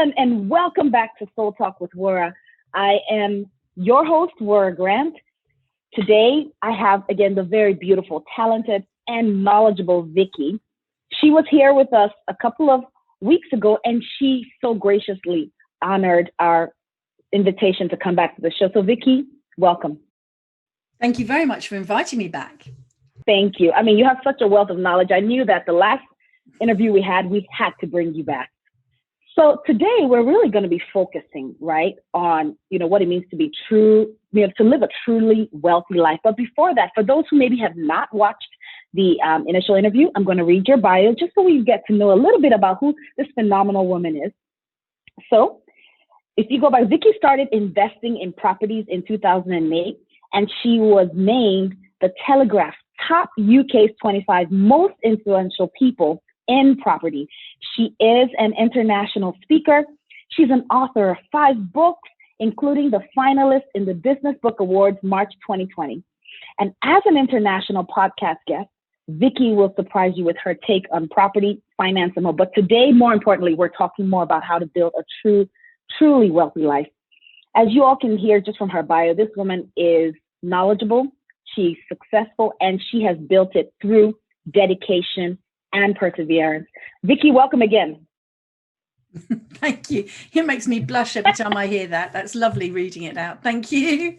everyone, and welcome back to Soul Talk with Wura. I am your host, Wura Grant. Today, I have, again, the very beautiful, talented, and knowledgeable Vicki. She was here with us a couple of weeks ago, and she so graciously honored our invitation to come back to the show. So, Vicki, welcome. Thank you very much for inviting me back. Thank you. I mean, you have such a wealth of knowledge. I knew that the last interview we had to bring you back. So today we're really going to be focusing, right, on, what it means to be true, to live a truly wealthy life. But before that, for those who maybe have not watched the initial interview, I'm going to read your bio just so we get to know a little bit about who this phenomenal woman is. So if you go by, Vicki started investing in properties in 2008, and she was named the Telegraph top UK's 25 most influential people in property. She is an international speaker. She's an author of 5 books, including the finalist in the Business Book Awards, March 2020. And as an international podcast guest, Vicki will surprise you with her take on property, finance, and more. But today, more importantly, we're talking more about how to build a truly wealthy life. As you all can hear just from her bio, this woman is knowledgeable, she's successful, and she has built it through dedication and perseverance. Vicki, welcome again. Thank you. It makes me blush every time I hear that. That's lovely reading it out. Thank you.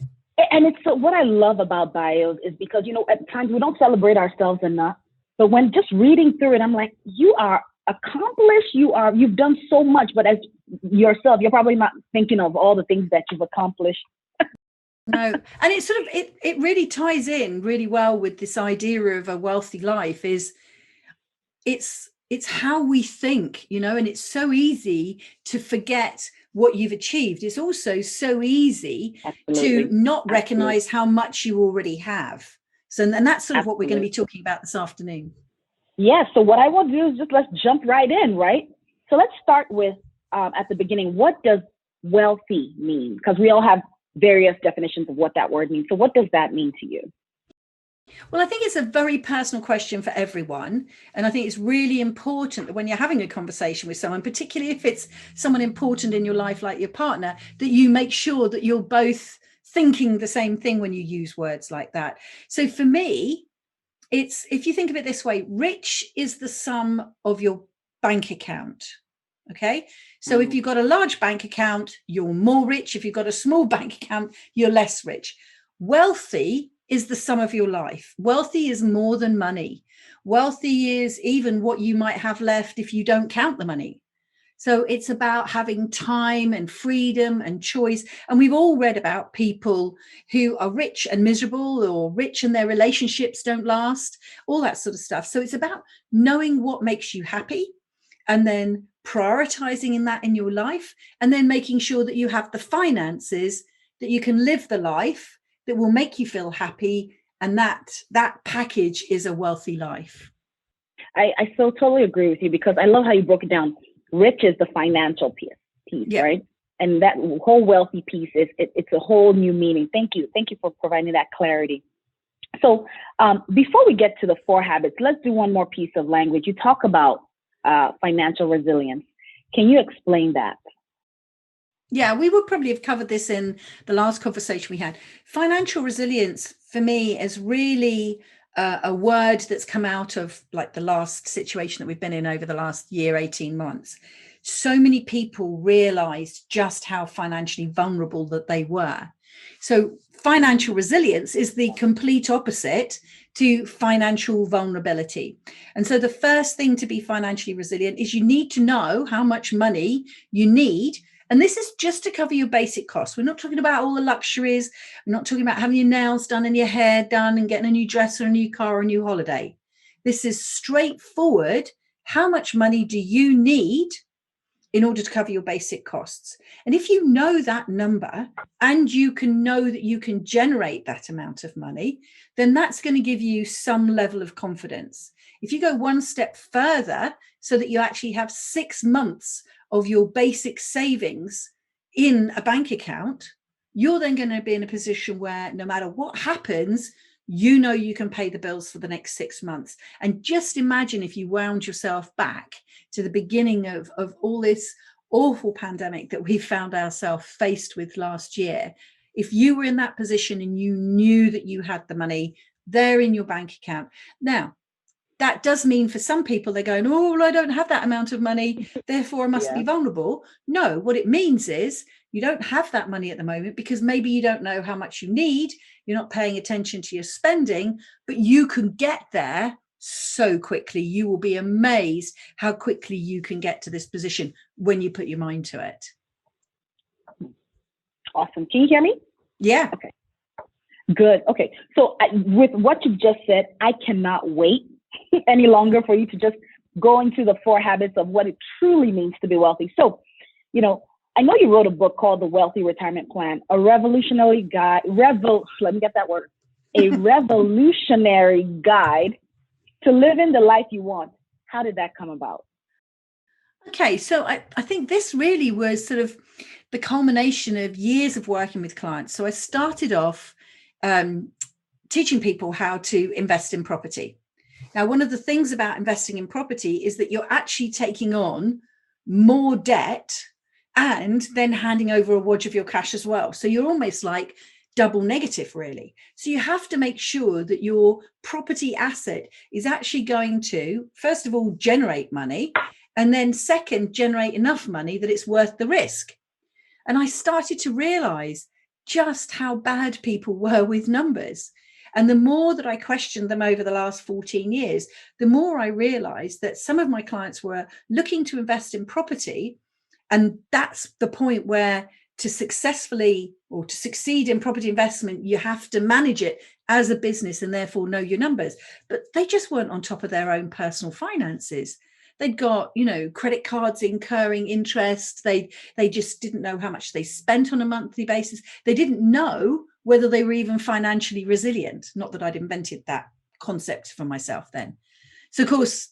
And it's what I love about bios is because, at times we don't celebrate ourselves enough. But when just reading through it, I'm like, you are accomplished. You've done so much, but as yourself, you're probably not thinking of all the things that you've accomplished. No, and it sort of, it really ties in really well with this idea of a wealthy life. It's how we think, and it's so easy to forget what you've achieved. It's also so easy to not recognize how much you already have. So, and that's sort of what we're going to be talking about this afternoon. Yeah. So what I will do is let's jump right in, right? So let's start with at the beginning. What does wealthy mean? Because we all have various definitions of what that word means. So what does that mean to you? Well, I think it's a very personal question for everyone. And I think it's really important that when you're having a conversation with someone, particularly if it's someone important in your life, like your partner, that you make sure that you're both thinking the same thing when you use words like that. So for me, if you think of it this way, rich is the sum of your bank account. Okay. So if you've got a large bank account, you're more rich. If you've got a small bank account, you're less rich. Wealthy is the sum of your life. Wealthy is more than money. Wealthy is even what you might have left if you don't count the money. So it's about having time and freedom and choice. And we've all read about people who are rich and miserable, or rich and their relationships don't last, all that sort of stuff. So it's about knowing what makes you happy and then prioritizing in your life, and then making sure that you have the finances that you can live the life that will make you feel happy. And that package is a wealthy life. I so totally agree with you, because I love how you broke it down. Rich is the financial piece, yeah, right? And that whole wealthy piece it's a whole new meaning. Thank you for providing that clarity. So before we get to the 4 habits, let's do one more piece of language. You talk about financial resilience. Can you explain that? Yeah, we would probably have covered this in the last conversation we had. Financial resilience for me is really a word that's come out of like the last situation that we've been in over the last year, 18 months. So many people realized just how financially vulnerable that they were. So financial resilience is the complete opposite to financial vulnerability. And so the first thing to be financially resilient is you need to know how much money you need. And this is just to cover your basic costs. We're not talking about all the luxuries. We're not talking about having your nails done and your hair done and getting a new dress or a new car or a new holiday. This is straightforward. How much money do you need in order to cover your basic costs? And if you know that number and you can know that you can generate that amount of money, then that's going to give you some level of confidence. If you go one step further so that you actually have 6 months of your basic savings in a bank account, you're then going to be in a position where no matter what happens, you know you can pay the bills for the next 6 months. And just imagine if you wound yourself back to the beginning of all this awful pandemic that we found ourselves faced with last year, if you were in that position and you knew that you had the money there in your bank account. Now, that does mean for some people, they're going, oh, well, I don't have that amount of money, therefore I must be vulnerable. No, what it means is you don't have that money at the moment because maybe you don't know how much you need. You're not paying attention to your spending, but you can get there so quickly. You will be amazed how quickly you can get to this position when you put your mind to it. Awesome. Can you hear me? Yeah. Okay. Good. Okay. So with what you've just said, I cannot wait any longer for you to just go into the 4 habits of what it truly means to be wealthy. So, I know you wrote a book called The Wealthy Retirement Plan, a revolutionary guide, let me get that word, a revolutionary guide to living the life you want. How did that come about? Okay, so I think this really was sort of the culmination of years of working with clients. So I started off teaching people how to invest in property. Now, one of the things about investing in property is that you're actually taking on more debt and then handing over a wad of your cash as well. So you're almost like double negative, really. So you have to make sure that your property asset is actually going to, first of all, generate money, and then second, generate enough money that it's worth the risk. And I started to realize just how bad people were with numbers. And the more that I questioned them over the last 14 years, the more I realized that some of my clients were looking to invest in property. And that's the point where to successfully or to succeed in property investment, you have to manage it as a business and therefore know your numbers. But they just weren't on top of their own personal finances. They'd got, credit cards incurring interest. They just didn't know how much they spent on a monthly basis. They didn't know whether they were even financially resilient. Not that I'd invented that concept for myself then. So, of course,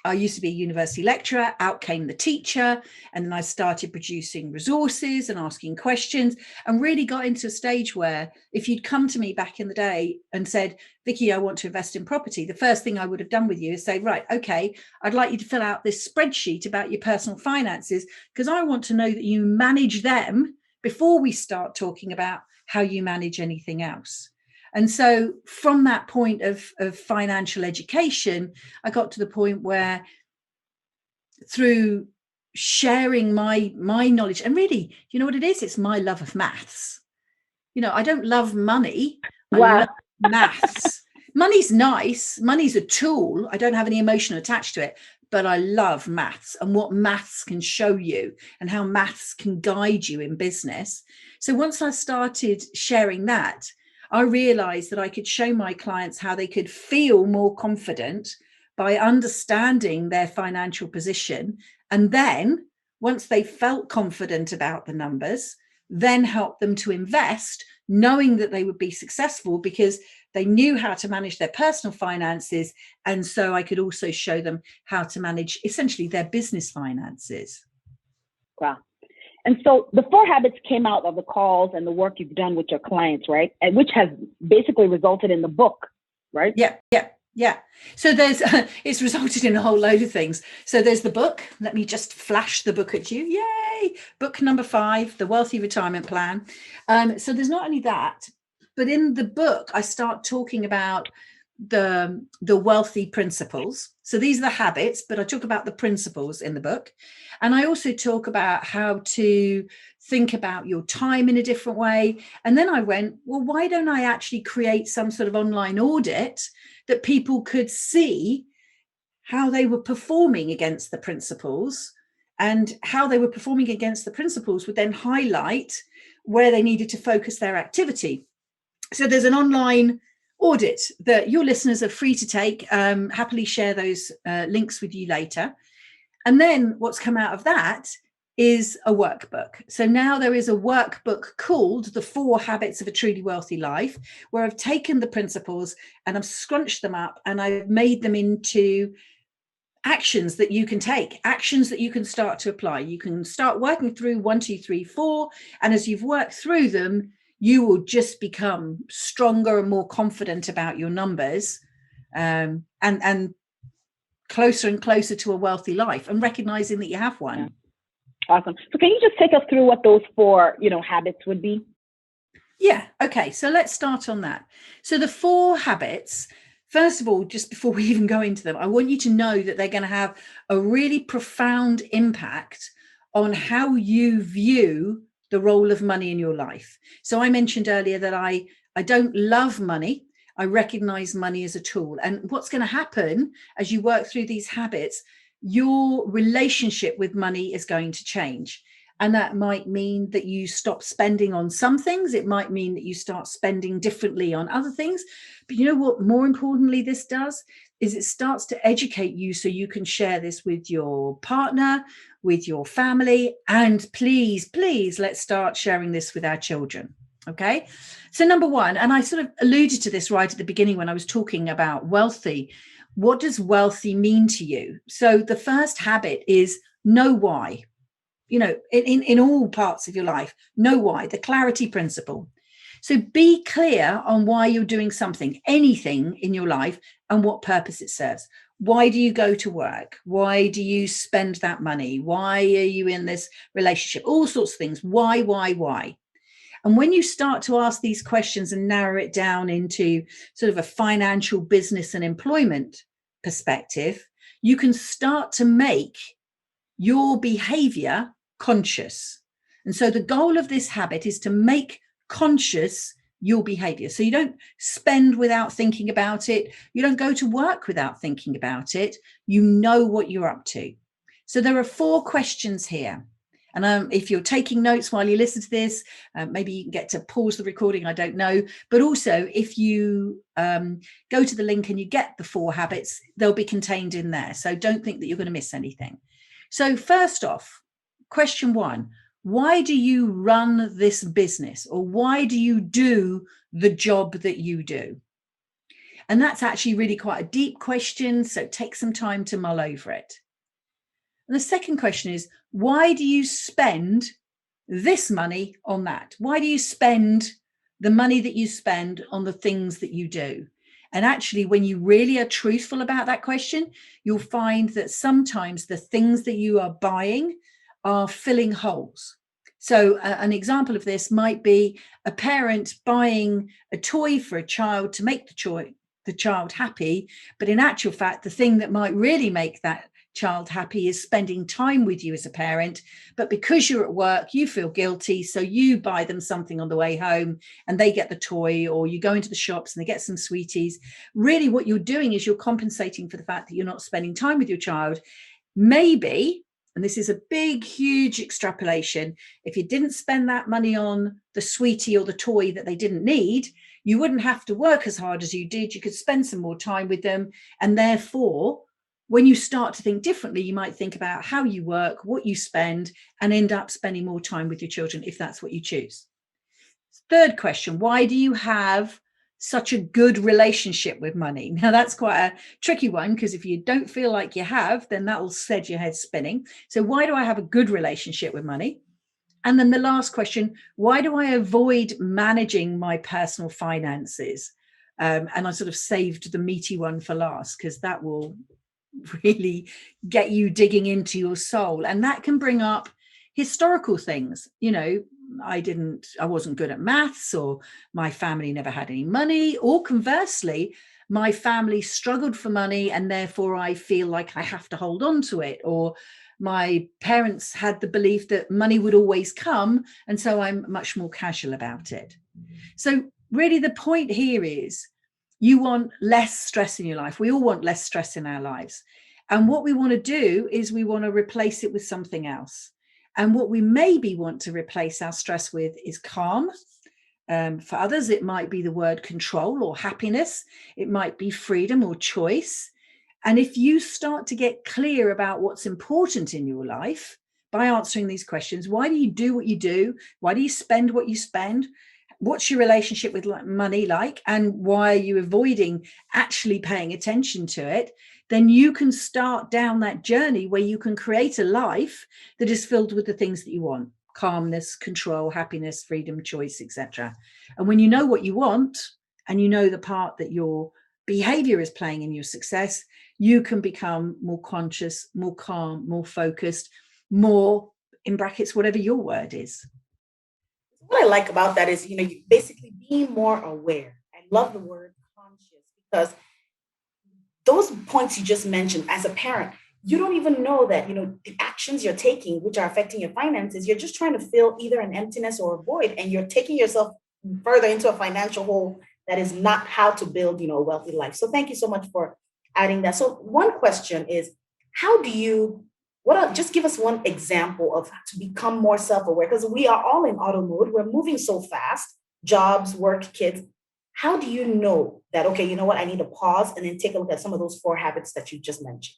I used to be a university lecturer, out came the teacher, and then I started producing resources and asking questions and really got into a stage where if you'd come to me back in the day and said, Vicki, I want to invest in property, the first thing I would have done with you is say, right, okay, I'd like you to fill out this spreadsheet about your personal finances because I want to know that you manage them before we start talking about how you manage anything else. And so from that point of financial education, I got to the point where through sharing my knowledge, and really, you know what it is? It's my love of maths. I don't love money. I love maths. Money's nice. Money's a tool. I don't have any emotion attached to it, but I love maths and what maths can show you and how maths can guide you in business. So once I started sharing that, I realized that I could show my clients how they could feel more confident by understanding their financial position. And then once they felt confident about the numbers, then help them to invest, knowing that they would be successful because they knew how to manage their personal finances. And so I could also show them how to manage essentially their business finances. Wow. And so the 4 habits came out of the calls and the work you've done with your clients, right? And which has basically resulted in the book, right? Yeah. So it's resulted in a whole load of things. So there's the book. Let me just flash the book at you. Yay. Book number 5, The Wealthy Retirement Plan. So there's not only that, but in the book, I start talking about the wealthy principles. So these are the habits, but I talk about the principles in the book. And I also talk about how to think about your time in a different way. And then I went, well, why don't I actually create some sort of online audit that people could see how they were performing against the principles, and how they were performing against the principles would then highlight where they needed to focus their activity. So there's an online audit that your listeners are free to take. Happily share those links with you later. And then what's come out of that is a workbook. So now there is a workbook called The 4 Habits of a Truly Wealthy Life, where I've taken the principles and I've scrunched them up and I've made them into actions that you can take, actions that you can start to apply. You can start working through 1, 2, 3, 4. And as you've worked through them, you will just become stronger and more confident about your numbers, and closer and closer to a wealthy life, and recognizing that you have one. Awesome. So can you just take us through what those 4, habits would be? Yeah. Okay. So let's start on that. So the 4 habits, first of all, just before we even go into them, I want you to know that they're going to have a really profound impact on how you view the role of money in your life. So I mentioned earlier that I don't love money. I recognize money as a tool. And what's going to happen as you work through these habits, your relationship with money is going to change. And that might mean that you stop spending on some things. It might mean that you start spending differently on other things. But you know what, more importantly, this does is it starts to educate you so you can share this with your partner, with your family. And please, please, let's start sharing this with our children. Okay. So number 1, and I sort of alluded to this right at the beginning when I was talking about wealthy. What does wealthy mean to you? So the first habit is know why. In all parts of your life, know why, the clarity principle. So be clear on why you're doing something, anything in your life, and what purpose it serves. Why do you go to work? Why do you spend that money? Why are you in this relationship? All sorts of things. Why? And when you start to ask these questions and narrow it down into sort of a financial, business, and employment perspective, you can start to make your behavior conscious. And so the goal of this habit is to make conscious your behavior. So you don't spend without thinking about it. You don't go to work without thinking about it. You know what you're up to. So there are 4 questions here. And if you're taking notes while you listen to this, maybe you can get to pause the recording, I don't know. But also, if you go to the link and you get the 4 habits, they'll be contained in there. So don't think that you're going to miss anything. So first off, question 1, why do you run this business, or why do you do the job that you do? And that's actually really quite a deep question. So take some time to mull over it. And the second question is, why do you spend this money on that? Why do you spend the money that you spend on the things that you do? And actually, when you really are truthful about that question, you'll find that sometimes the things that you are buying are filling holes. So an example of this might be a parent buying a toy for a child to make the child happy. But in actual fact, the thing that might really make that child happy is spending time with you as a parent. But because you're at work, you feel guilty. So you buy them something on the way home and they get the toy, or you go into the shops and they get some sweeties. Really, what you're doing is you're compensating for the fact that you're not spending time with your child. Maybe, and this is a big, huge extrapolation, if you didn't spend that money on the sweetie or the toy that they didn't need, you wouldn't have to work as hard as you did. You could spend some more time with them. And therefore, when you start to think differently, you might think about how you work, what you spend, and end up spending more time with your children if that's what you choose. Third question, why do you have such a good relationship with money? Now, that's quite a tricky one, because if you don't feel like you have, then that will set your head spinning. So why do I have a good relationship with money? And then the last question, why do I avoid managing my personal finances? And I sort of saved the meaty one for last, because that will really get you digging into your soul. And that can bring up historical things. I wasn't good at maths, or my family never had any money, or conversely, my family struggled for money and therefore I feel like I have to hold on to it, or my parents had the belief that money would always come, and so I'm much more casual about it. So really the point here is you want less stress in your life. We all want less stress in our lives. And what we want to do is we want to replace it with something else. And what we maybe want to replace our stress with is calm. For others, it might be the word control or happiness. It might be freedom or choice. And if you start to get clear about what's important in your life by answering these questions, why do you do what you do? Why do you spend what you spend? What's your relationship with money like? And why are you avoiding actually paying attention to it? Then you can start down that journey where you can create a life that is filled with the things that you want: calmness, control, happiness, freedom, choice, etc. And when you know what you want, and you know the part that your behavior is playing in your success, you can become more conscious, more calm, more focused, more in brackets, whatever your word is. What I like about that is, you basically being more aware. I love the word conscious because those points you just mentioned as a parent, you don't even know that, the actions you're taking, which are affecting your finances, you're just trying to fill either an emptiness or a void, and you're taking yourself further into a financial hole that is not how to build, a wealthy life. So thank you so much for adding that. So one question is, how do you, just give us one example of to become more self-aware, because we are all in auto mode. We're moving so fast, jobs, work, kids. How do you know that, okay, you know what, I need to pause and then take a look at some of those 4 habits that you just mentioned?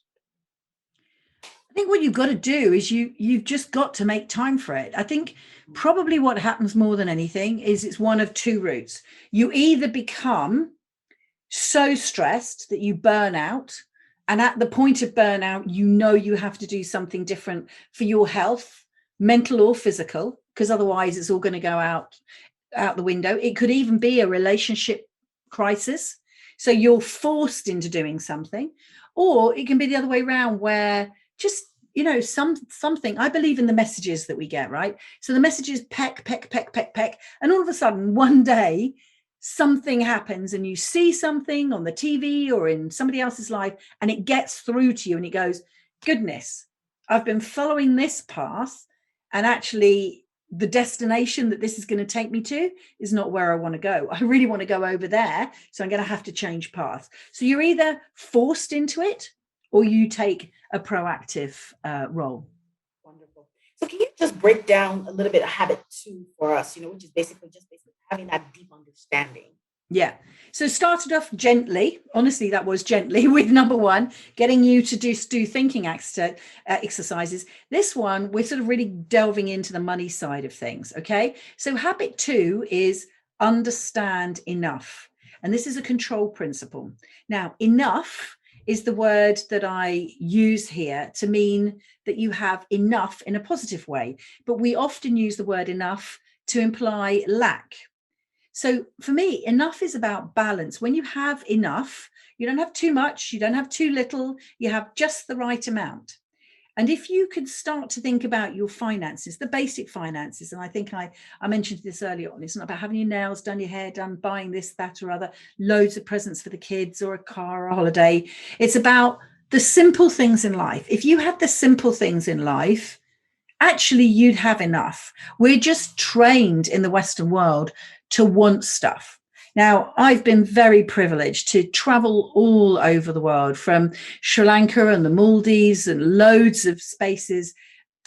I think what you've got to do is you've just got to make time for it. I think probably what happens more than anything is it's one of 2 routes. You either become so stressed that you burn out, and at the point of burnout, you have to do something different for your health, mental or physical, because otherwise it's all going to go out the window. It could even be a relationship crisis. So you're forced into doing something, or it can be the other way around where just, something, I believe in the messages that we get, right? So the messages peck. And all of a sudden one day something happens and you see something on the TV or in somebody else's life and it gets through to you and it goes, goodness, I've been following this path, and actually the destination that this is going to take me to is not where I want to go. I really want to go over there. So I'm going to have to change path. So you're either forced into it or you take a proactive role. Wonderful. So can you just break down a little bit of habit 2 for us, which is basically having that deep understanding? Yeah. So started off gently. Honestly, that was gently with number 1, getting you to do thinking exercises. This one, we're sort of really delving into the money side of things. Okay. So habit 2 is understand enough. And this is a control principle. Now, enough is the word that I use here to mean that you have enough in a positive way. But we often use the word enough to imply lack. So for me, enough is about balance. When you have enough, you don't have too much, you don't have too little, you have just the right amount. And if you could start to think about your finances, the basic finances, and I think I mentioned this earlier on, it's not about having your nails done, your hair done, buying this, that, or other, loads of presents for the kids or a car or a holiday. It's about the simple things in life. If you had the simple things in life, actually you'd have enough. We're just trained in the Western world to want stuff. Now, I've been very privileged to travel all over the world, from Sri Lanka and the Maldives and loads of spaces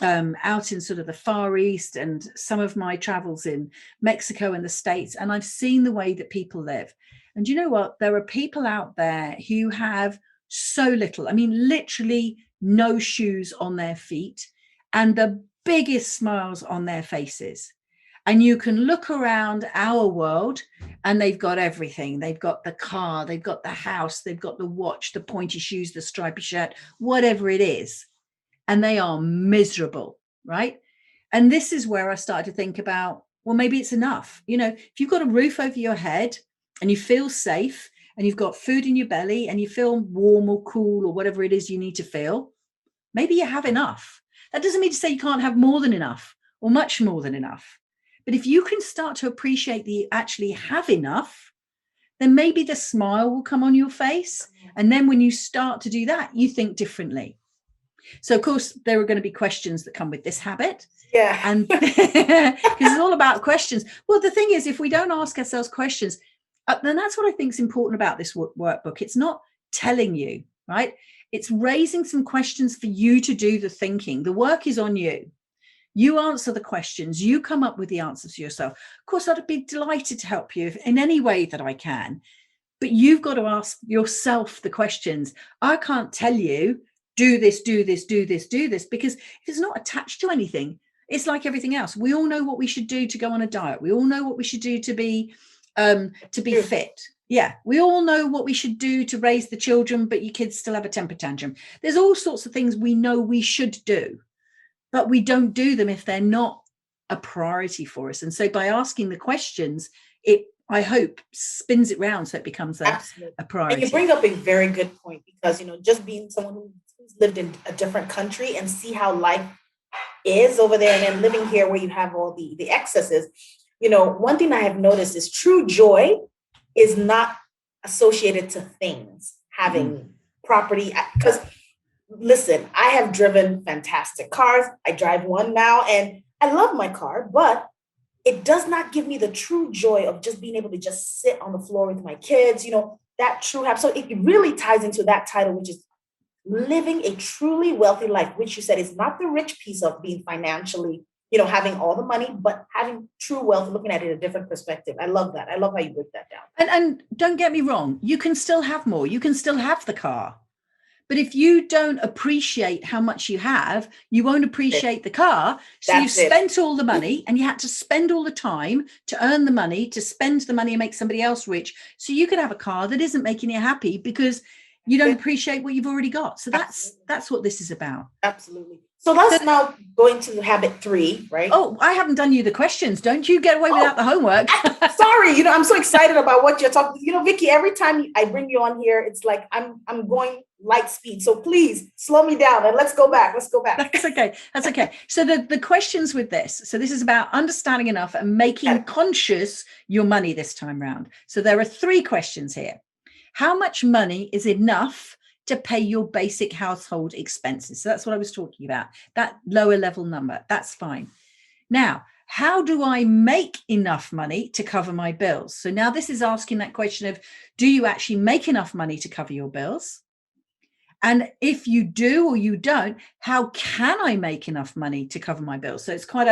out in sort of the Far East, and some of my travels in Mexico and the States. And I've seen the way that people live. And you know what? There are people out there who have so little, I mean, literally no shoes on their feet and the biggest smiles on their faces. And you can look around our world and they've got everything. They've got the car, they've got the house, they've got the watch, the pointy shoes, the stripy shirt, whatever it is. And they are miserable, right? And this is where I started to think about, well, maybe it's enough. If you've got a roof over your head and you feel safe and you've got food in your belly and you feel warm or cool or whatever it is you need to feel, maybe you have enough. That doesn't mean to say you can't have more than enough or much more than enough. But if you can start to appreciate that you actually have enough, then maybe the smile will come on your face. And then when you start to do that, you think differently. So, of course, there are going to be questions that come with this habit. Yeah. And because it's all about questions. Well, the thing is, if we don't ask ourselves questions, then that's what I think is important about this workbook. It's not telling you, right? It's raising some questions for you to do the thinking. The work is on you. You answer the questions, you come up with the answers yourself. Of course, I'd be delighted to help you in any way that I can, but you've got to ask yourself the questions. I can't tell you, do this, do this, do this, do this, because if it's not attached to anything, it's like everything else. We all know what we should do to go on a diet. We all know what we should do to be fit. Yeah, we all know what we should do to raise the children, but your kids still have a temper tantrum. There's all sorts of things we know we should do, but we don't do them if they're not a priority for us. And so by asking the questions, it, I hope, spins it round so it becomes a priority. And you bring up a very good point, because, just being someone who's lived in a different country and see how life is over there, and then living here where you have all the excesses, one thing I have noticed is true joy is not associated to things, having property. Because listen, I have driven fantastic cars. I drive one now and I love my car, but it does not give me the true joy of just being able to just sit on the floor with my kids, that true happiness. So it really ties into that title, which is living a truly wealthy life, which you said is not the rich piece of being financially, having all the money, but having true wealth, looking at it in a different perspective. I love that. I love how you break that down. And don't get me wrong, you can still have more. You can still have the car. But if you don't appreciate how much you have, you won't appreciate the car. So you've spent all the money, and you had to spend all the time to earn the money, to spend the money and make somebody else rich. So you could have a car that isn't making you happy because you don't appreciate what you've already got. So that's what this is about. Absolutely. So let's now go into habit 3, right? Oh, I haven't done you the questions. Don't you get away without the homework. Sorry, I'm so excited about what you're talking. Vicki, every time I bring you on here, it's like I'm going light speed. So please slow me down and let's go back. That's okay. So the questions with this. So this is about understanding enough and making conscious your money this time round. So there are 3 questions here. How much money is enough to pay your basic household expenses? So that's what I was talking about, that lower level number. That's fine. Now, how do I make enough money to cover my bills? So now this is asking that question of, do you actually make enough money to cover your bills? And if you do or you don't, how can I make enough money to cover my bills? So it's quite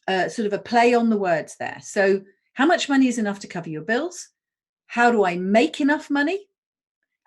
a sort of a play on the words there. So how much money is enough to cover your bills? How do I make enough money?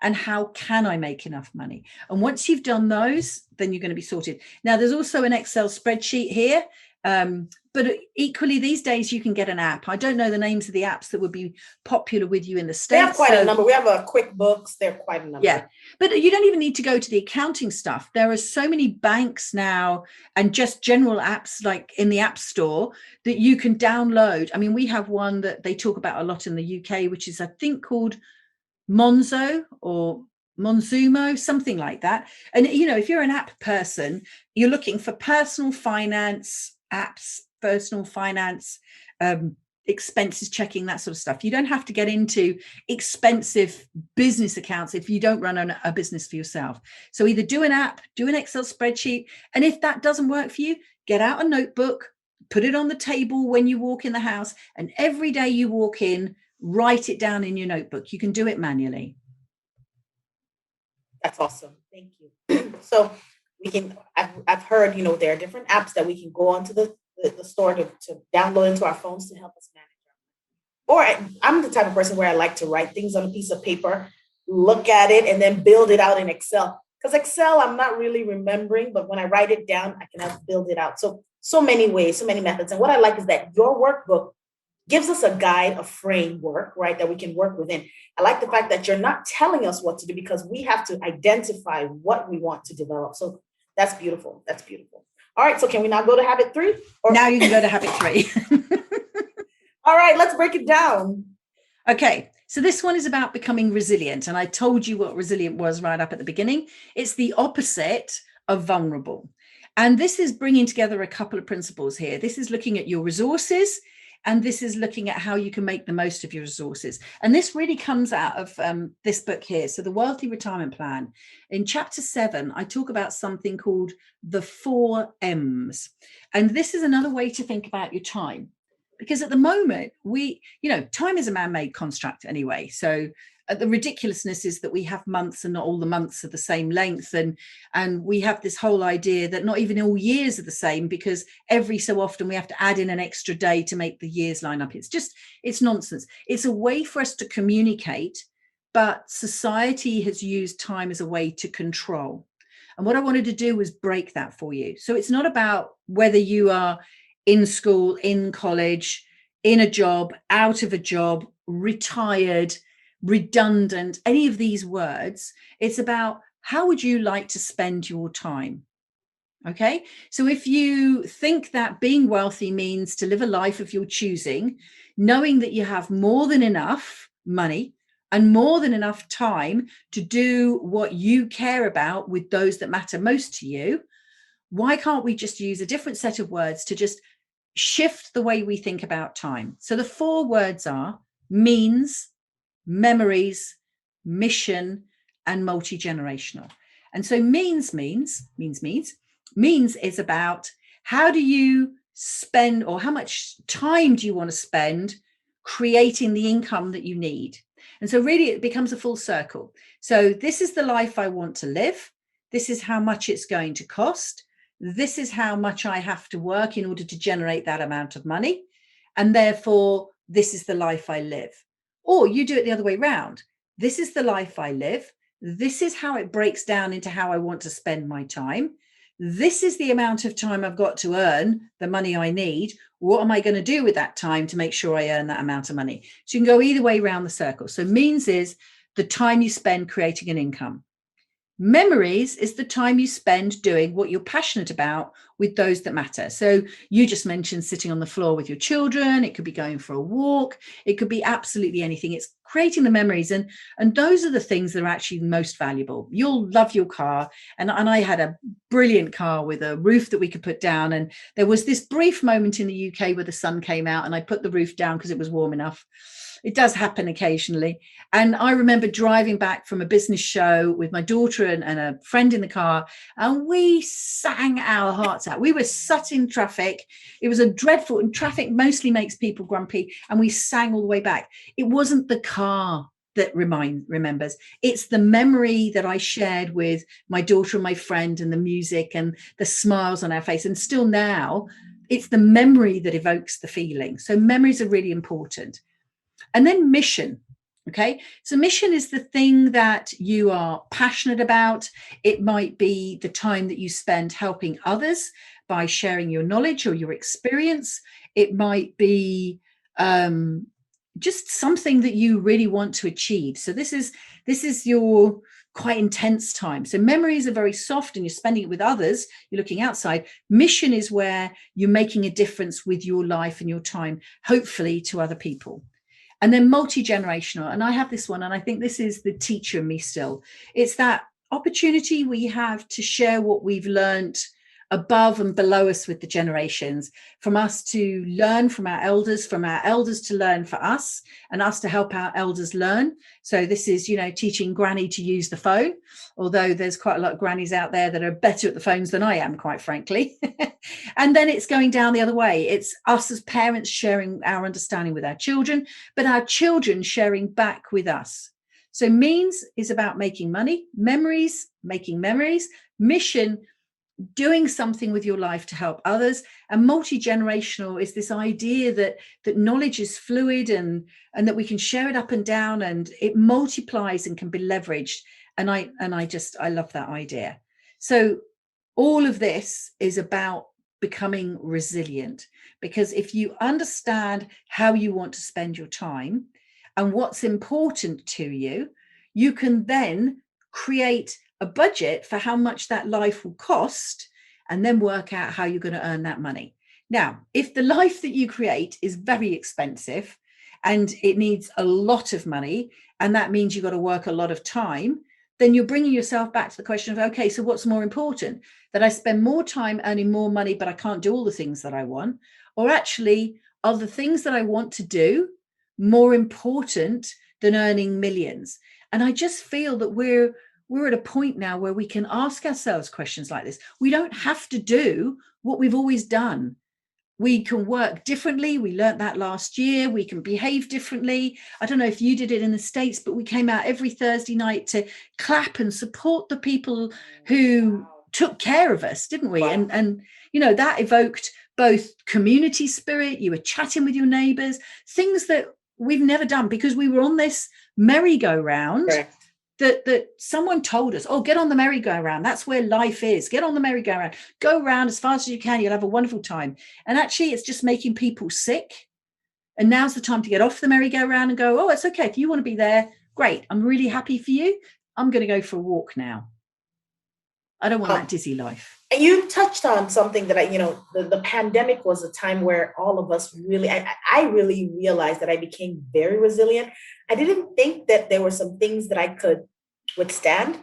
And how can I make enough money? And once you've done those, then you're going to be sorted. Now, there's also an Excel spreadsheet here. But equally, these days, you can get an app. I don't know the names of the apps that would be popular with you in the States. They have quite a number. We have a QuickBooks. They're quite a number. Yeah. But you don't even need to go to the accounting stuff. There are so many banks now and just general apps like in the App Store that you can download. I mean, we have one that they talk about a lot in the UK, which is, I think, called Monzo or Monzumo, something like that. And, if you're an app person, you're looking for personal finance apps, personal finance, expenses checking, that sort of stuff. You don't have to get into expensive business accounts if you don't run a business for yourself. So either do an app, do an Excel spreadsheet. And if that doesn't work for you, get out a notebook, put it on the table when you walk in the house. And every day you walk in, write it down in your notebook. You can do it manually. That's awesome. Thank you. So we can, I've heard, there are different apps that we can go onto the store to download into our phones to help us manage. Or I'm the type of person where I like to write things on a piece of paper, look at it, and then build it out in Excel. Because Excel, I'm not really remembering, but when I write it down, I can help build it out. So many ways, so many methods. And what I like is that your workbook gives us a guide, a framework, right, that we can work within. I like the fact that you're not telling us what to do because we have to identify what we want to develop. So that's beautiful. That's beautiful. All right. So can we now go to habit 3? Now you can go to habit 3. All right. Let's break it down. Okay. So this one is about becoming resilient. And I told you what resilient was right up at the beginning. It's the opposite of vulnerable. And this is bringing together a couple of principles here. This is looking at your resources. And this is looking at how you can make the most of your resources. And this really comes out of this book here. So the Wealthy Retirement Plan. In chapter 7, I talk about something called the 4 M's. And this is another way to think about your time. Because at the moment, time is a man-made construct anyway. So the ridiculousness is that we have months and not all the months are the same length. And we have this whole idea that not even all years are the same because every so often we have to add in an extra day to make the years line up. It's nonsense. It's a way for us to communicate, but society has used time as a way to control. And what I wanted to do was break that for you. So it's not about whether you are in school, in college, in a job, out of a job, retired, redundant, any of these words. It's about how would you like to spend your time? Okay. So if you think that being wealthy means to live a life of your choosing, knowing that you have more than enough money and more than enough time to do what you care about with those that matter most to you, Why can't we just use a different set of words to just shift the way we think about time? So the 4 words are means, memories, mission, and multi-generational. And so means is about how do you spend, or how much time do you want to spend creating the income that you need? And so really it becomes a full circle. So this is the life I want to live. This is how much it's going to cost. This is how much I have to work in order to generate that amount of money. And therefore, this is the life I live. Or you do it the other way around. This is the life I live. This is how it breaks down into how I want to spend my time. This is the amount of time I've got to earn the money I need. What am I going to do with that time to make sure I earn that amount of money? So you can go either way around the circle. So means is the time you spend creating an income. Memories is the time you spend doing what you're passionate about with those that matter. So you just mentioned sitting on the floor with your children. It could be going for a walk. It could be absolutely anything. It's creating the memories. And those are the things that are actually most valuable. You'll love your car. And I had a brilliant car with a roof that we could put down. And there was this brief moment in the UK where the sun came out and I put the roof down because it was warm enough. It does happen occasionally. And I remember driving back from a business show with my daughter and a friend in the car, and we sang our hearts out. We were sat in traffic. It was a dreadful, and traffic mostly makes people grumpy. And we sang all the way back. It wasn't the car that remembers. It's the memory that I shared with my daughter and my friend, and the music and the smiles on our face. And still now, it's the memory that evokes the feeling. So memories are really important. And then mission. Okay. So mission is the thing that you are passionate about. It might be the time that you spend helping others by sharing your knowledge or your experience. It might be just something that you really want to achieve. So this is your quite intense time. So memories are very soft and you're spending it with others. You're looking outside. Mission is where you're making a difference with your life and your time, hopefully to other people. And then multi-generational. And I have this one, and I think this is the teacher in me still. It's that opportunity we have to share what we've learned above and below us with the generations, from us to learn from our elders to learn for us, and us to help our elders learn. So this is, teaching Granny to use the phone, although there's quite a lot of grannies out there that are better at the phones than I am, quite frankly. And then it's going down the other way. It's us as parents sharing our understanding with our children, but our children sharing back with us. So means is about making money, memories, making memories, mission, doing something with your life to help others. And multi-generational is this idea that knowledge is fluid and that we can share it up and down, and it multiplies and can be leveraged. And I love that idea. So all of this is about becoming resilient, because if you understand how you want to spend your time and what's important to you, you can then create a budget for how much that life will cost, and then work out how you're going to earn that money. Now, if the life that you create is very expensive and it needs a lot of money, and that means you've got to work a lot of time, then you're bringing yourself back to the question of, okay, so what's more important? That I spend more time earning more money, but I can't do all the things that I want? Or actually, are the things that I want to do more important than earning millions? And I just feel that we're at a point now where we can ask ourselves questions like this. We don't have to do what we've always done. We can work differently. We learned that last year. We can behave differently. I don't know if you did it in the States, but we came out every Thursday night to clap and support the people who took care of us, didn't we? Wow. And that evoked both community spirit. You were chatting with your neighbors, things that we've never done because we were on this merry-go-round. Correct. That someone told us, oh, get on the merry-go-round. That's where life is. Get on the merry-go-round. Go around as fast as you can. You'll have a wonderful time. And actually, it's just making people sick. And now's the time to get off the merry-go-round and go, oh, it's okay. If you want to be there, great. I'm really happy for you. I'm going to go for a walk now. I don't want that dizzy life. And you touched on something that the pandemic was a time where all of us really, I really realized that I became very resilient. I didn't think that there were some things that I could withstand.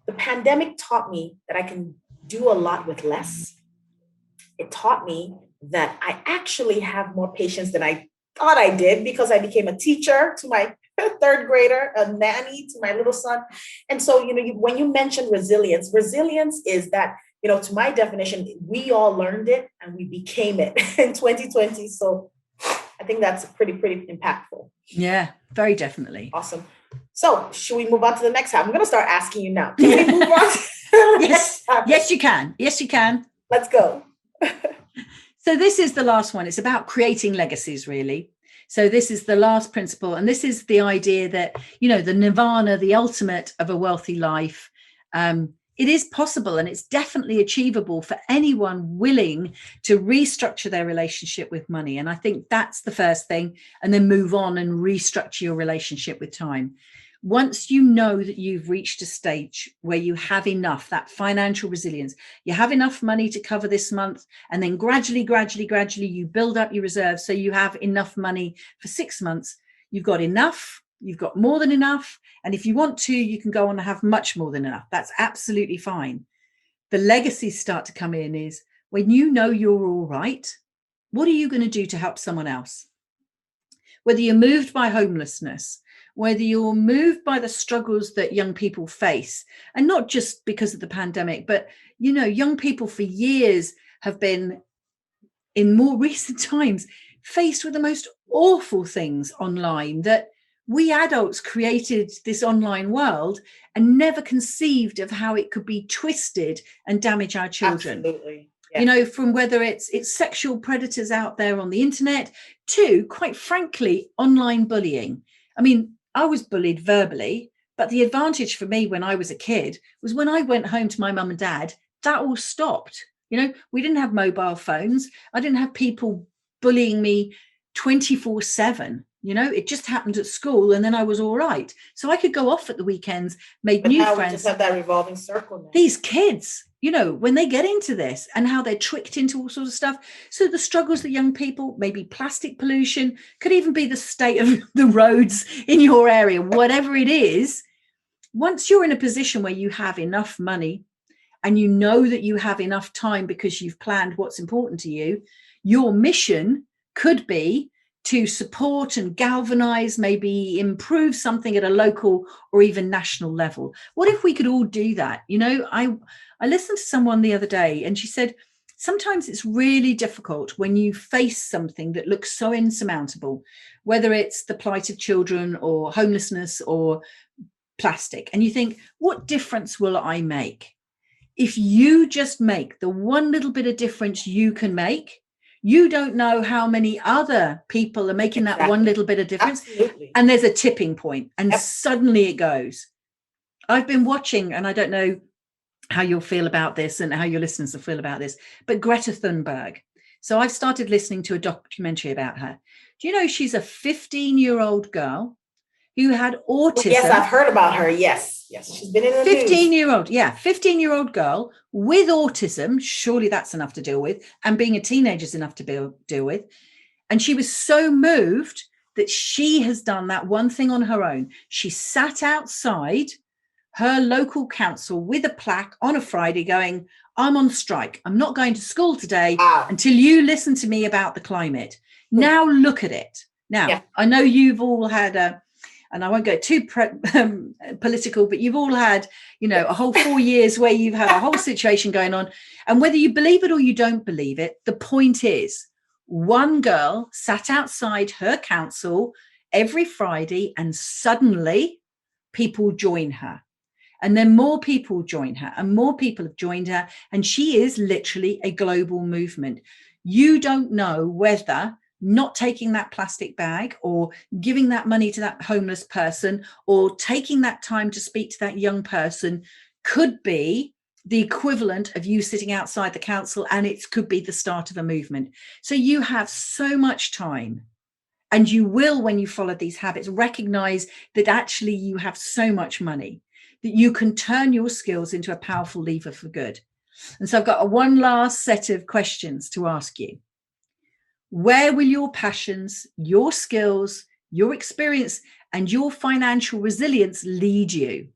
The pandemic taught me that I can do a lot with less. It taught me that I actually have more patience than I thought I did, because I became a teacher to my third grader, a nanny to my little son. And so, when you mention resilience is that, to my definition, we all learned it and we became it in 2020. So I think that's pretty impactful. Yeah, very definitely. Awesome. So should we move on to the next half? I'm going to start asking you now. Can we move on? Yes, you can. Yes, you can. Let's go. So this is the last one. It's about creating legacies, really. So this is the last principle. And this is the idea that, the nirvana, the ultimate of a wealthy life, it is possible, and it's definitely achievable for anyone willing to restructure their relationship with money. And I think that's the first thing, and then move on and restructure your relationship with time. Once you know that you've reached a stage where you have enough, that financial resilience, you have enough money to cover this month, and then gradually, you build up your reserves so you have enough money for 6 months. You've got enough, you've got more than enough. And if you want to, you can go on and have much more than enough. That's absolutely fine. The legacies start to come in is when you know you're all right, what are you going to do to help someone else? Whether you're moved by homelessness, whether you're moved by the struggles that young people face, and not just because of the pandemic, but, young people for years have been, in more recent times, faced with the most awful things online, that we adults created this online world and never conceived of how it could be twisted and damage our children. Absolutely. Yeah. From whether it's sexual predators out there on the internet to, quite frankly, online bullying. I mean, I was bullied verbally, but the advantage for me when I was a kid was when I went home to my mum and dad, that all stopped. We didn't have mobile phones. I didn't have people bullying me 24/7. It just happened at school, and then I was all right. So I could go off at the weekends, made new friends. We just have that revolving circle now. These kids, when they get into this and how they're tricked into all sorts of stuff. So the struggles that young people, maybe plastic pollution, could even be the state of the roads in your area, whatever it is. Once you're in a position where you have enough money and you know that you have enough time because you've planned what's important to you, your mission could be to support and galvanize, maybe improve something at a local or even national level. What if we could all do that? I listened to someone the other day, and she said, sometimes it's really difficult when you face something that looks so insurmountable, whether it's the plight of children or homelessness or plastic. And you think, what difference will I make? If you just make the one little bit of difference you can make, you don't know how many other people are making that one little bit of difference. Absolutely. And there's a tipping point, and suddenly it goes. I've been watching, and I don't know how you'll feel about this and how your listeners will feel about this, but Greta Thunberg. So I've started listening to a documentary about her. Do you know she's a 15-year-old girl who had autism? Yes, I've heard about her. Yes. She's been in the news. 15-year-old girl with autism. Surely that's enough to deal with. And being a teenager is enough to deal with. And she was so moved that she has done that one thing on her own. She sat outside her local council with a plaque on a Friday going, I'm on strike. I'm not going to school today until you listen to me about the climate. Now look at it. Now, I know you've all had and I won't go too political, but you've all had, a whole 4 years where you've had a whole situation going on. And whether you believe it or you don't believe it, the point is, one girl sat outside her council every Friday, and suddenly people join her. And then more people join her, and more people have joined her. And she is literally a global movement. You don't know whether not taking that plastic bag or giving that money to that homeless person or taking that time to speak to that young person could be the equivalent of you sitting outside the council, and it could be the start of a movement. So you have so much time, and you will, when you follow these habits, recognize that actually you have so much money that you can turn your skills into a powerful lever for good. And so I've got one last set of questions to ask you. Where will your passions, your skills, your experience, and your financial resilience lead you?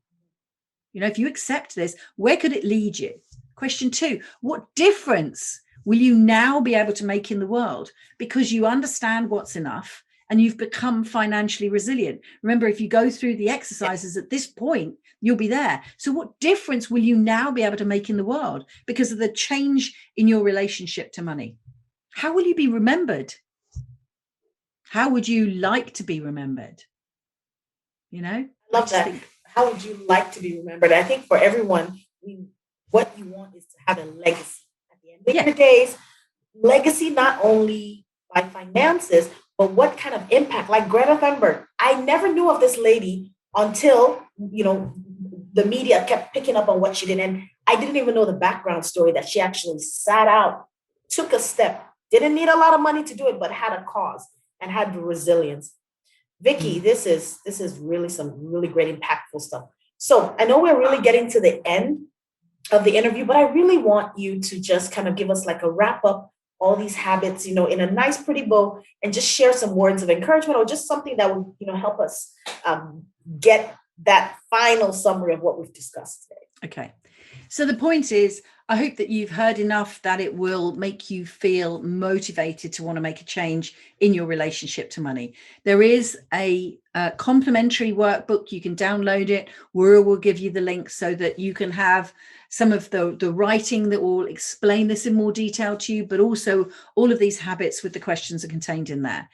If you accept this, where could it lead you? Question 2, what difference will you now be able to make in the world because you understand what's enough and you've become financially resilient? Remember, if you go through the exercises at this point, you'll be there. So what difference will you now be able to make in the world because of the change in your relationship to money? How will you be remembered? How would you like to be remembered? You know, I love that. How would you like to be remembered? I think for everyone, what you want is to have a legacy. At the end of your days, legacy not only by finances, but what kind of impact? Like Greta Thunberg, I never knew of this lady until, the media kept picking up on what she did. And I didn't even know the background story that she actually sat out, took a step, didn't need a lot of money to do it, but had a cause and had the resilience. Vicki, this is really some really great, impactful stuff. So I know we're really getting to the end of the interview, but I really want you to just kind of give us like a wrap up, all these habits, in a nice, pretty bow, and just share some words of encouragement or just something that would, help us get that final summary of what we've discussed today. Okay. So the point is, I hope that you've heard enough that it will make you feel motivated to want to make a change in your relationship to money. There is a complimentary workbook. You can download it. We'll give you the link so that you can have some of the writing that will explain this in more detail to you, but also all of these habits with the questions are contained in there.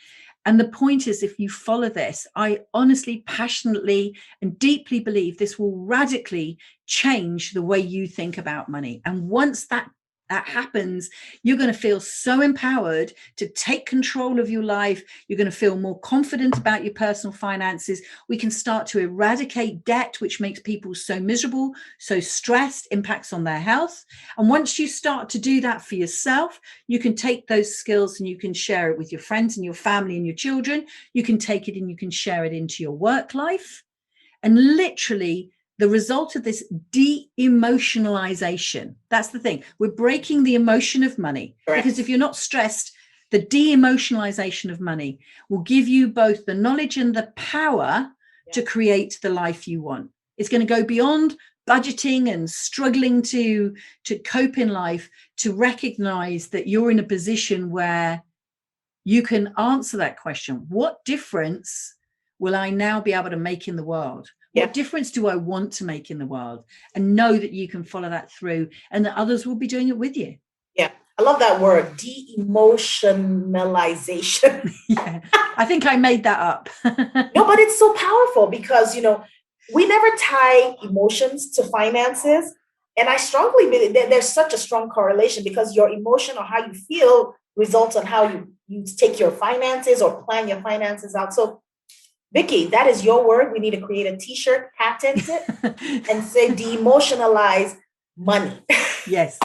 And the point is, if you follow this, I honestly, passionately, and deeply believe this will radically change the way you think about money. And once that happens, you're going to feel so empowered to take control of your life. You're going to feel more confident about your personal finances. We can start to eradicate debt, which makes people so miserable, so stressed, impacts on their health. And once you start to do that for yourself, you can take those skills and you can share it with your friends and your family and your children. You can take it and you can share it into your work life. And literally, the result of this de-emotionalization, that's the thing. We're breaking the emotion of money. Correct. Because if you're not stressed, the de-emotionalization of money will give you both the knowledge and the power to create the life you want. It's going to go beyond budgeting and struggling to cope in life, to recognize that you're in a position where you can answer that question. What difference will I now be able to make in the world? What difference do I want to make in the world? And know that you can follow that through and that others will be doing it with you. Yeah. I love that word, de-emotionalization. Yeah. I think I made that up. No, but it's so powerful because, we never tie emotions to finances. And I strongly believe that there's such a strong correlation because your emotion or how you feel results on how you take your finances or plan your finances out. So Vicki, that is your word. We need to create a t-shirt, patent it, and say de-emotionalize money. Yes.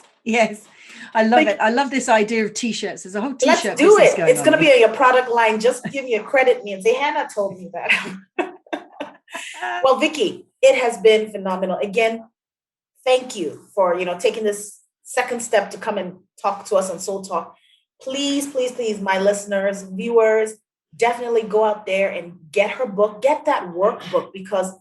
I love it. I love this idea of t-shirts. There's a whole t-shirt. Let's do it. It's going to be a product line. Just give me a credit me and say, Hannah told me that. Well, Vicki, it has been phenomenal. Again, thank you for, taking this second step to come and talk to us on Soul Talk. Please, please, please, my listeners, viewers, definitely go out there and get her book, get that workbook, because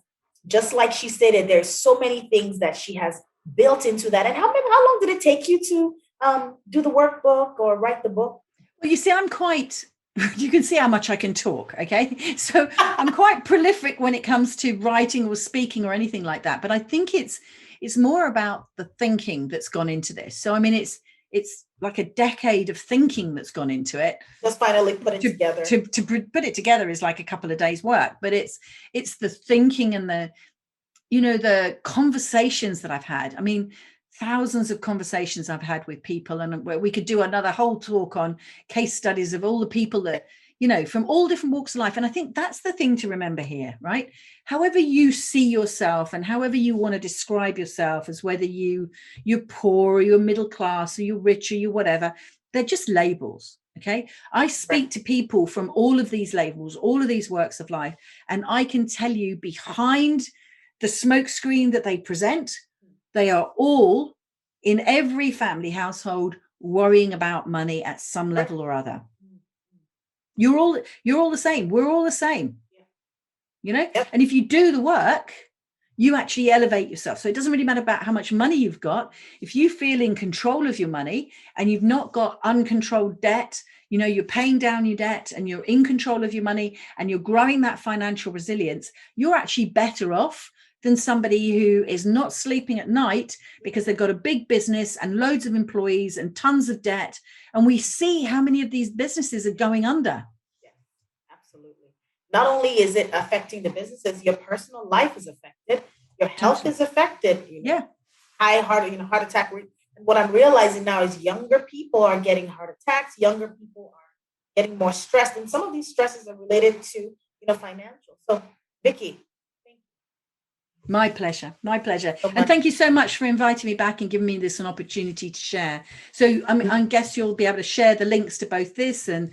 just like she stated, there's so many things that she has built into that. And how long did it take you to do the workbook or write the book? Well, you see, you can see how much I can talk. Okay. So I'm quite prolific when it comes to writing or speaking or anything like that. But I think it's more about the thinking that's gone into this. So, I mean, it's like a decade of thinking that's gone into it. Just finally put it together. To put it together is like a couple of days' work, but it's the thinking and the conversations that I've had. I mean, thousands of conversations I've had with people, and we could do another whole talk on case studies of all the people that, from all different walks of life. And I think that's the thing to remember here, right? However you see yourself and however you want to describe yourself, as whether you're poor or you're middle class or you're rich or you're whatever, they're just labels. Okay. I speak to people from all of these labels, all of these works of life, and I can tell you behind the smoke screen that they present, they are all in every family household worrying about money at some level or other. You're all the same. We're all the same, And if you do the work, you actually elevate yourself. So it doesn't really matter about how much money you've got. If you feel in control of your money and you've not got uncontrolled debt, you know, you're paying down your debt and you're in control of your money and you're growing that financial resilience, you're actually better off than somebody who is not sleeping at night because they've got a big business and loads of employees and tons of debt. And we see how many of these businesses are going under. Yeah, absolutely. Not only is it affecting the businesses, your personal life is affected, your health is affected. You know, Yeah. Heart attack. And what I'm realizing now is younger people are getting heart attacks. Younger people are getting more stressed, and some of these stresses are related to financial. So, Vicki, thank you My pleasure. My pleasure. so And much. thank you so much for inviting me back and giving me this an opportunity to share. So I guess you'll be able to share the links to both this and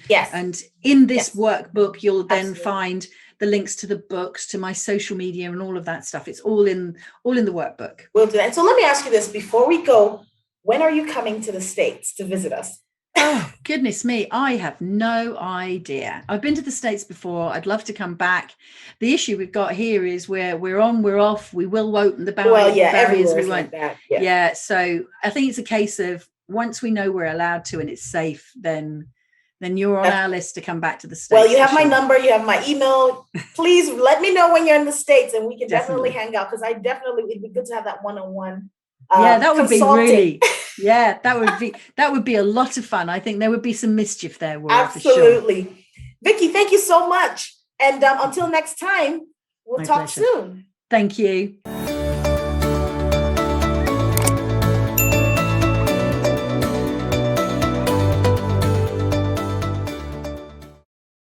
in this workbook, you'll then find the links to the books, to my social media and all of that stuff. It's all in the workbook. We'll do that. And so let me ask you this before we go. When are you coming to the States to visit us? Oh, goodness me. I have no idea. I've been to the States before. I'd love to come back. The issue we've got here is we're on, we're off. We will open the barriers. Well, yeah, barriers. everywhere We won't. Like that. Yeah. So I think it's a case of once we know we're allowed to and it's safe, then you're on our list to come back to the States. Well, you have my number, you have my email. Please let me know when you're in the States and we can definitely hang out, because it'd be good to have that one-on-one. Yeah, that would be really, that would be a lot of fun. I think there would be some mischief there. Absolutely. For sure. Vicki, thank you so much. And until next time, we'll talk soon. Thank you.